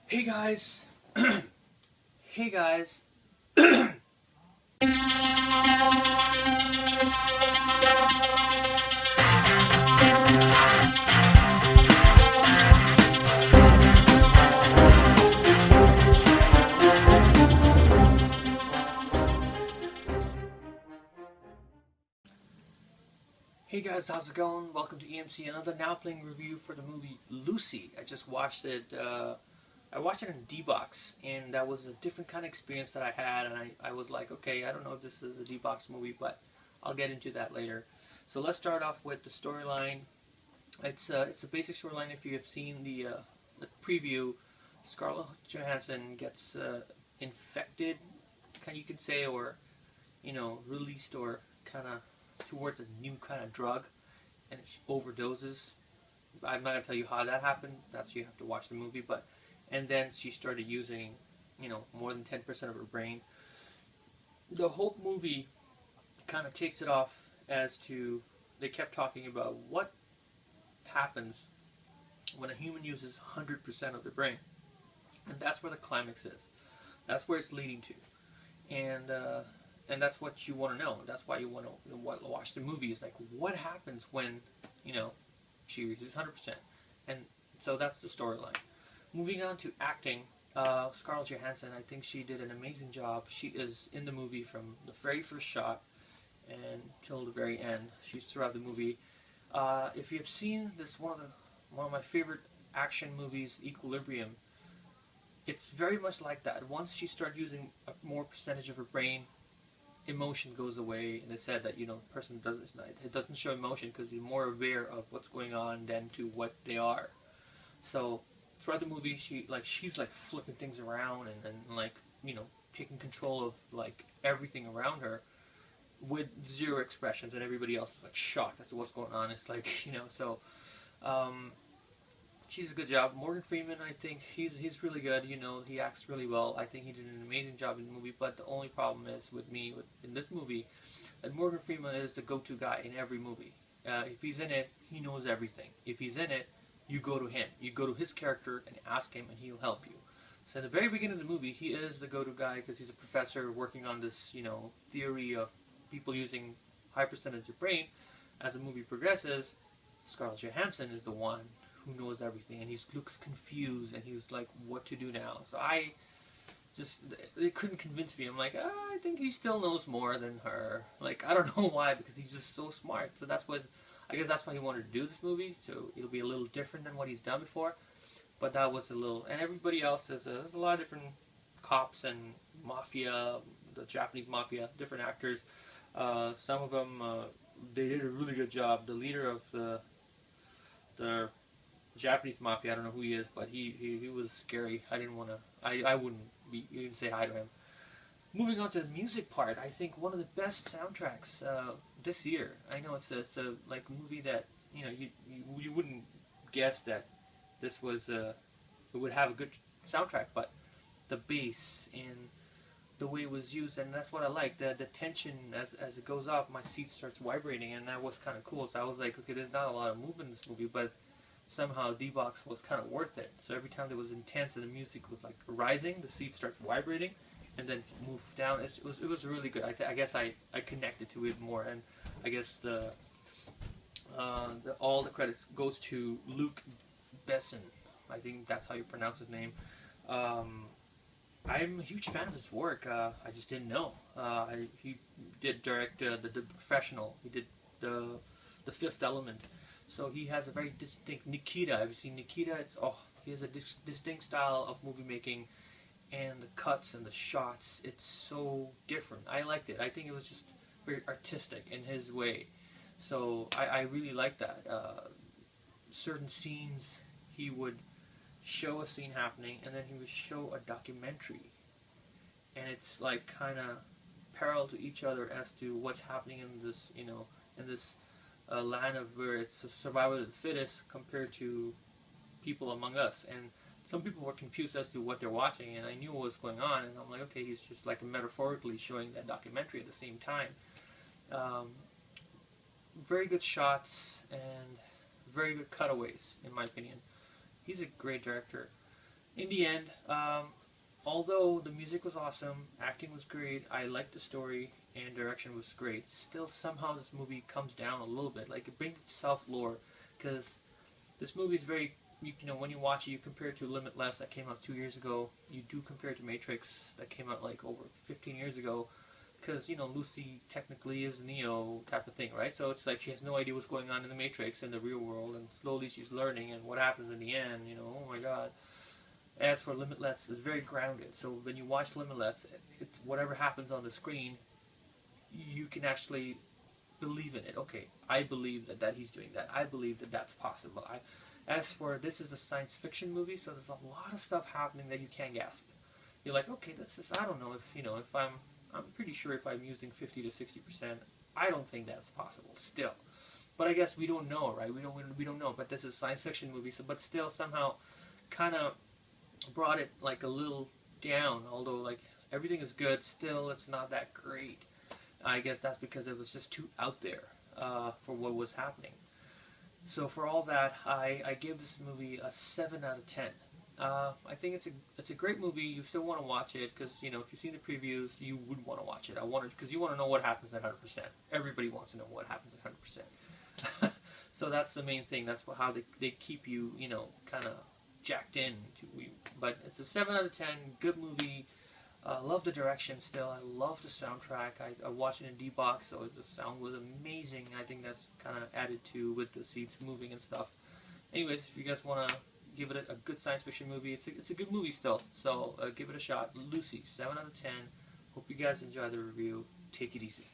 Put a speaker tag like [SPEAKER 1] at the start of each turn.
[SPEAKER 1] Hey guys. Hey guys. Hey guys, how's it going? Welcome to EMC, another now playing review for the movie Lucy. I just watched it. I watched it in D-Box, and that was a different kind of experience that I had. And I was like, okay, I don't know if this is a D-Box movie, but I'll get into that later. So let's start off with the storyline. It's a basic storyline. If you have seen the preview, Scarlett Johansson gets infected, kind you can say, or released, or kind of towards a new kind of drug, and she overdoses. I'm not gonna tell you how that happened. That's you have to watch the movie. But and then she started using, more than 10% of her brain. The whole movie kind of takes it off as to they kept talking about what happens when a human uses 100% of their brain, and that's where the climax is. That's where it's leading to, and that's what you want to know. That's why you want to watch the movie. Is like what happens when she uses 100%, and so that's the storyline. Moving on to acting, Scarlett Johansson, I think she did an amazing job. She is in the movie from the very first shot and till the very end. She's throughout the movie. If you have seen this, one of my favorite action movies, Equilibrium, it's very much like that. Once she started using a more percentage of her brain, emotion goes away, and it said that the person doesn't show emotion because he's more aware of what's going on than to what they are. So throughout the movie, she's like flipping things around and like taking control of like everything around her with zero expressions, and everybody else is like shocked as to what's going on. It's like so. Um, she's a good job. Morgan Freeman, I think he's really good. He acts really well. I think he did an amazing job in the movie. But the only problem is with me in this movie, that Morgan Freeman is the go-to guy in every movie. If he's in it, he knows everything. If he's in it, you go to him. You go to his character and ask him, and he'll help you. So in the very beginning of the movie, he is the go-to guy because he's a professor working on this, theory of people using high percentage of brain. As the movie progresses, Scarlett Johansson is the one who knows everything, and he looks confused, and he's like, what to do now? So they couldn't convince me. I'm like, I think he still knows more than her. Like, I don't know why, because he's just so smart. So I guess that's why he wanted to do this movie, so it'll be a little different than what he's done before. But that was a little, and everybody else there's a lot of different cops and mafia, the Japanese mafia, different actors. Some of them, they did a really good job. The leader of the Japanese mafia, I don't know who he is, but he was scary. I didn't want to, I wouldn't even say hi to him. Moving on to the music part, I think one of the best soundtracks this year. I know it's a like movie that you wouldn't guess that this was it would have a good soundtrack, but the bass and the way it was used, and that's what I like. The tension as it goes up, my seat starts vibrating, and that was kind of cool. So I was like, okay, there's not a lot of movement in this movie, but somehow D-Box was kind of worth it. So every time there was intense and the music was like rising, the seat starts vibrating, and then move down. It was really good. I guess I connected to it more, and I guess all the credits goes to Luc Besson. I think that's how you pronounce his name. I'm a huge fan of his work. I just didn't know. He did direct the Professional. He did the Fifth Element. So he has a very distinct Nikita. Have you seen Nikita? He has a distinct style of movie making, and the cuts and the shots. It's so different. I liked it. I think it was just very artistic in his way. So I really liked that. Certain scenes, he would show a scene happening, and then he would show a documentary, and it's like kind of parallel to each other as to what's happening in this, in this land of where it's survival of the fittest compared to people among us. And some people were confused as to what they're watching, and I knew what was going on, and I'm like, okay, he's just like metaphorically showing that documentary at the same time. Um, Very good shots and very good cutaways, in my opinion. He's a great director. In the end, although the music was awesome, acting was great, I liked the story, and direction was great, still somehow this movie comes down a little bit. Like, it brings itself lower, because this movie is very, you know, when you watch it, you compare it to Limitless that came out 2 years ago. You do compare it to Matrix that came out like over 15 years ago. Because, you know, Lucy technically is Neo type of thing, right? So it's like she has no idea what's going on in the Matrix, in the real world, and slowly she's learning, and what happens in the end, you know, oh my god. As for Limitless, it's very grounded. So when you watch Limitless, it's whatever happens on the screen, you can actually believe in it. Okay, I believe that he's doing that. I believe that that's possible. As for this is a science fiction movie, so there's a lot of stuff happening that you can't grasp. You're like, okay, this is, I don't know if, you know, if I'm pretty sure if I'm using 50 to 60%, I don't think that's possible still. But I guess we don't know, right? We don't know. But this is a science fiction movie, so but still somehow kind of brought it like a little down. Although like everything is good, still it's not that great. I guess that's because it was just too out there for what was happening. So for all that, I give this movie a 7 out of 10. I think it's a great movie. You still want to watch it because, you know, if you've seen the previews, you would want to watch it. Because you want to know what happens at 100%. Everybody wants to know what happens at 100%. So that's the main thing. That's how they keep you, you know, kind of jacked in. But it's a 7 out of 10. Good movie. Love the direction still. I love the soundtrack. I watched it in D-Box, so the sound was amazing. I think that's kind of added to with the seats moving and stuff. Anyways, if you guys want to give it a good science fiction movie, it's a good movie still. So give it a shot. Lucy, 7 out of 10. Hope you guys enjoy the review. Take it easy.